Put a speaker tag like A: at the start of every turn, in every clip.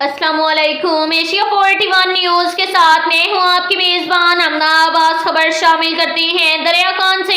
A: अस्सलाम वालेकुम। Asia 41 news के साथ मैं हूं आपकी मेजबान अमना आवाज। खबर शामिल करते हैं दरिया खान से।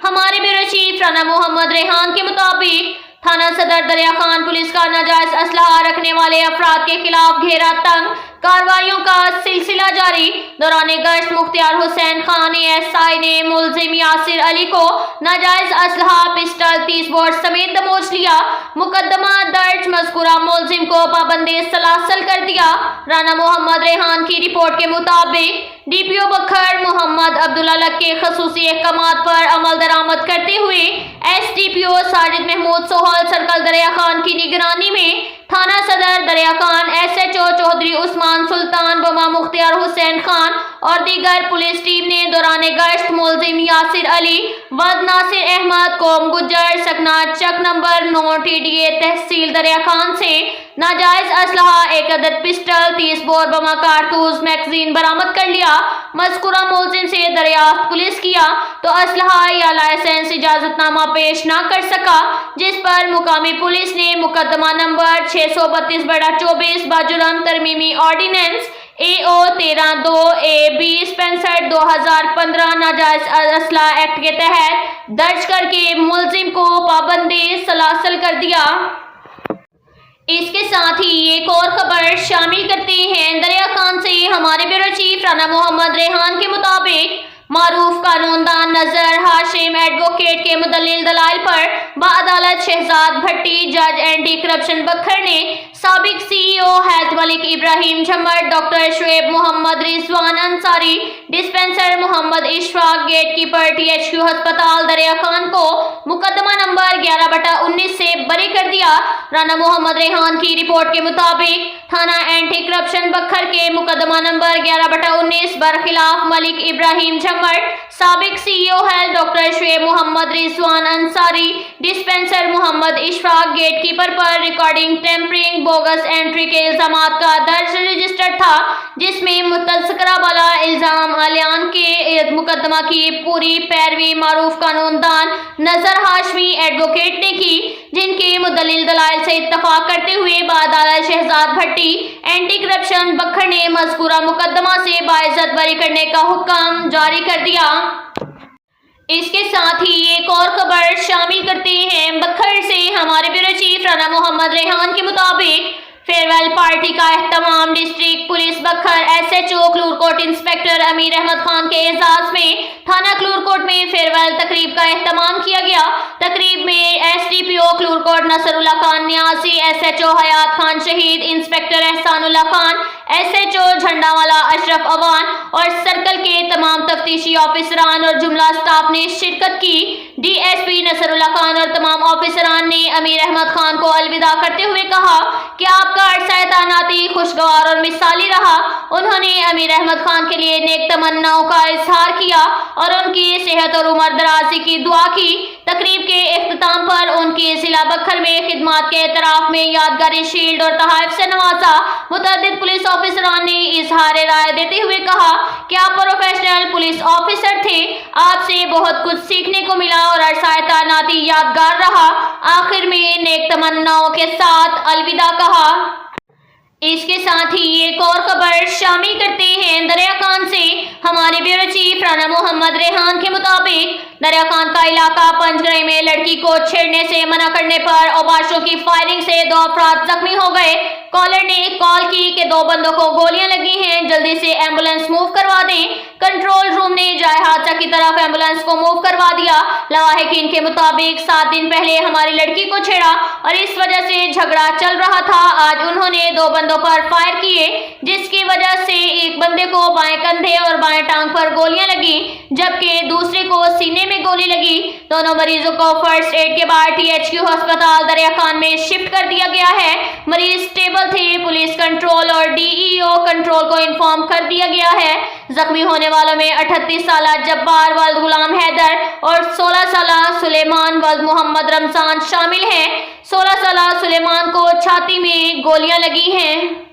A: हमारे ब्यूरो चीफ राना मोहम्मद रेहान के मुताबिक थाना सदर दरिया खान पुलिस का नाजायज असलहा रखने वाले अफराद के खिलाफ घेरा तंग कार्रवाइयों का सिलसिला जारी। दौरान गश्त मुख्तियार हुसैन खान एएसआई ने मुलजिम यासिर अली को नाजायज असलहा पिस्टल 30 बोर समेत दबोच लिया। मुकदमा दर्ज, मज़कूरा मुलजिम को पाबंदी सलासल कर दिया। राना मोहम्मद रेहान की रिपोर्ट के मुताबिक डीपीओ बखर मोहम्मद अब्दुल्ला लक के खसूसी अहकामात पर अमल दरामद करते हुए एसडीपीओ साजिद महमूद सोहल सर्कल दरिया खान की निगरानी में थाना सदर दरिया खान एसएचओ चौधरी उस्मान सुल्तान, बमा मुख्तियार हुसैन खान और दीगर पुलिस टीम ने दौरान गश्त मुलजिम यासिर अली वद नासिर अहमद कौम गुज्जर सकना चक नंबर 9 टीडीए तहसील दरिया खान से नाजायज असलहा एक अदद पिस्टल 30 बोर बमा कारतूस मैगजीन बरामद कर लिया। मज़कूरा मुलजिम से दरियाफ्त पुलिस किया तो असलहा या लाइसेंस इजाजतनामा पेश न कर सका, जिस पर मुकामी पुलिस ने मुकदमा नंबर 632/24 बाजुर्म तरमीमी ऑर्डिनेंस AO 13-2A-20-65-2015 नाजायज असला एक्ट के तहत दर्ज करके मुलजिम को पाबंदी सलासल कर दिया। इसके साथ ही एक और खबर शामिल करते हैं दरिया खान से। हमारे ब्यूरो चीफ राना मोहम्मद रेहान के मुताबिक मारूफ कानूनदान नजर हाशिम एडवोकेट के मुदल्लिल दलाइल पर बाअदालत शहजाद भट्टी जज एंटी करप्शन बखर ने साबिक CEO health Malik Ibrahim Jhammar, doctor Shoaib Mohammad Rizwan Ansari, dispenser Mohammad Ishfaq, gate keeper THQ अस्पताल दरिया खान को मुकदमा नंबर 11/19 से बरी कर दिया। राना मोहम्मद रेहान की रिपोर्ट के मुताबिक थाना एंटी करप्शन बखर के मुकदमा नंबर 11/19 बरखिलाफ मलिक इब्राहिम झम्मर, साबिक CEO health doctor Shoaib Mohammad Rizwan Ansari, dispenser Mohammad Ishfaq, gate keeper पर रिकॉर्डिंग टेम्परिंग बोगस एंट्री के इल्जामात का दर्ज रजिस्टर था, जिसमें मुतज़क्करा वाला इल्जाम आलियान के मुकदमा की पूरी पैरवी मारूफ कानूनदान नजर हाशमी एडवोकेट ने की, जिनके मुदल्लिल दलाइल से इत्तफाक करते हुए बाअदालत शहजाद भट्टी एंटी करप्शन बखर ने मज़कूरा मुकदमा से बाइज्जत बरी करने का हुक्म जारी कर दिया। इसके साथ ही एक और खबर शामिल करते हैं बखर से। हमारे ब्यूरो चीफ राना मोहम्मद रेहान के मुताबिक फेयरवेल पार्टी का एहतमाम डिस्ट्रिक्ट पुलिस बखर SHO क्लूरकोट इंस्पेक्टर अमीर अहमद खान के एजाज में थाना क्लूरकोट में फेयरवेल तकरीब का एहतमाम किया गया। तकरीब में SDPO क्लूरकोट नसरुल्ला खान न्यासी, SHO हयात खान शहीद, इंस्पेक्टर एहसानुल्ला खान, SHO झंडावाला अशरफ अवान और सर्कल के तमाम तफ्तीशी ऑफिसरान और जुमला स्टाफ ने शिरकत की। DSP नसरुल्ला खान और तमाम ऑफिसरान ने अमीर अहमद खान को अलविदा करते हुए कहा कि आपका अरसा तैनाती खुशगवार और मिसाली रहा। उन्होंने अमीर अहमद खान के लिए नेक तमन्नाओं का इजहार किया और उनकी सेहत और उम्र दराजी की दुआ की। तकरीब के इख्तिताम पर उनकी जिला बखर में खिदमात के एतराफ में यादगारी शील्ड और तोहफे से नवाजा। मुतअद्दिद पुलिस ऑफिसरान ने इजहार राय देते हुए कहा कि आप प्रोफेशनल पुलिस ऑफिसर थे, आपसे बहुत कुछ सीखने को मिला और अरसा तैनाती यादगार रहा। आखिर में नेक तमन्नाओं के साथ अलविदा कहा। इसके साथ ही एक और खबर शामिल करते हैं दरिया खान से। हमारे ब्यूरो चीफ राना मोहम्मद रेहान के मुताबिक दरिया खान का इलाका पंचगढ़ में लड़की को छेड़ने से मना करने पर औबाशों की फायरिंग से 2 अफराद जख्मी हो गए। कॉलर ने कॉल की कि 2 बंदों को गोलियां लगी हैं, जल्दी से एम्बुलेंस मूव करवा दें। कंट्रोल रूम ने जाए हादसा की तरफ एम्बुलेंस को मूव करवा दिया। लवाहिकीन के मुताबिक 7 दिन पहले हमारी लड़की को छेड़ा और इस वजह से झगड़ा चल रहा था। आज उन्होंने 2 बंदों पर फायर किए, जिसकी वजह से एक बंदे को बाएं कंधे और बाएं टांग पर गोलियां लगी, जबकि दूसरे को सीने में गोली लगी। दोनों मरीजों को फर्स्ट एड के बाद THQ अस्पताल दरिया खान में शिफ्ट कर दिया गया है। मरीज स्टेबल थे। पुलिस कंट्रोल और DEO कंट्रोल को इन्फॉर्म कर दिया गया है। जख्मी होने वालों में 38 साल जब्बार वल्द गुलाम हैदर और 16 साल सुलेमान वल्द मोहम्मद रमजान शामिल हैं। 16 साल सुलेमान को छाती में गोलियां लगी हैं।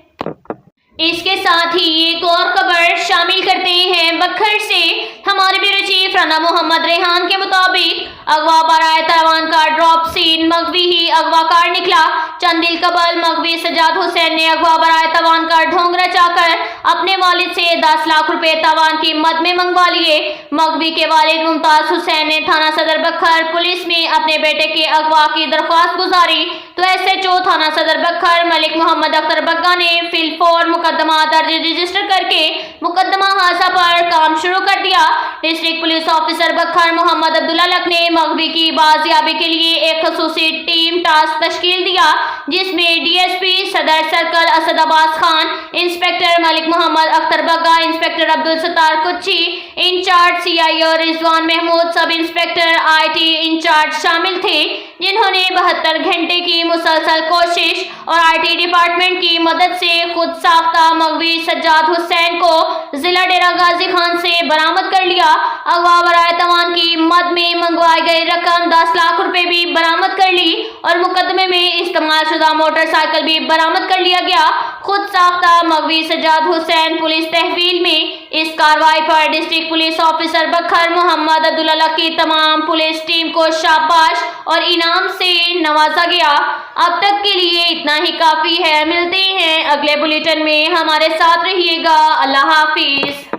A: इसके साथ ही एक और खबर शामिल करते हैं बखर से। हमारे ब्यूरो चीफ राना मोहम्मद रेहान के मुताबिक اغوا برائے تاوان کا ڈراپ سین مغوی ہی اغواکار نکلا۔ چند دن قبل مغوی سجاد حسین نے اغوا برائے تاوان کا ڈھونگ رچا کر اپنے والد سے 10 لاکھ روپے تاوان کی مد میں منگوا لیے۔ مغوی کے والد ممتاز حسین نے تھانہ صدر بکھر پولیس میں اپنے بیٹے کے اغوا کی درخواست گزاری تو ایس ایچ او تھانہ صدر بکھر ملک محمد اختر بگا نے فی الفور مقدمہ درج رجسٹر کر کے مقدمہ حاصہ پر کام شروع کر دیا۔ ڈسٹرکٹ پولیس آفیسر بکھر محمد عبداللہ لک نے مغوی کی بازیابی کے لیے ایک خصوصی ٹیم ٹاسک تشکیل دیا جس میں D S P Saddar circle Asad Abbas Khan, inspector Malik Muhammad Akhtar Bugga, inspector Abdul Sattar Kachhi, incharge C I O Rizwan Mahmood, sub inspector I T incharge شامل تھے، جنہوں نے 72 گھنٹے کی مسلسل کوشش اور آئی ٹی ڈپارٹمنٹ کی مدد سے خود ساختہ مغوی سجاد حسین کو ضلع ڈیرہ غازی خان سے برآمد کر لیا۔ اغوا برائے تاوان کی مد میں منگوائی گئی رقم 10 لاکھ روپے بھی برآمد کر لی اور مقدمے میں استعمال شدہ موٹر سائیکل بھی برآمد کر لیا گیا۔ خود ساختہ مغوی سجاد حسین پولیس تحویل میں اس کارروائی پر ڈسٹرکٹ پولیس آفیسر بکھر محمد عبداللہ لک کی تمام پولیس ٹیم کو شاباش اور انعام سے نوازا گیا۔ اب تک کے لیے اتنا ہی کافی ہے، ملتے ہیں اگلے بلیٹن میں، ہمارے ساتھ رہیے گا، اللہ حافظ۔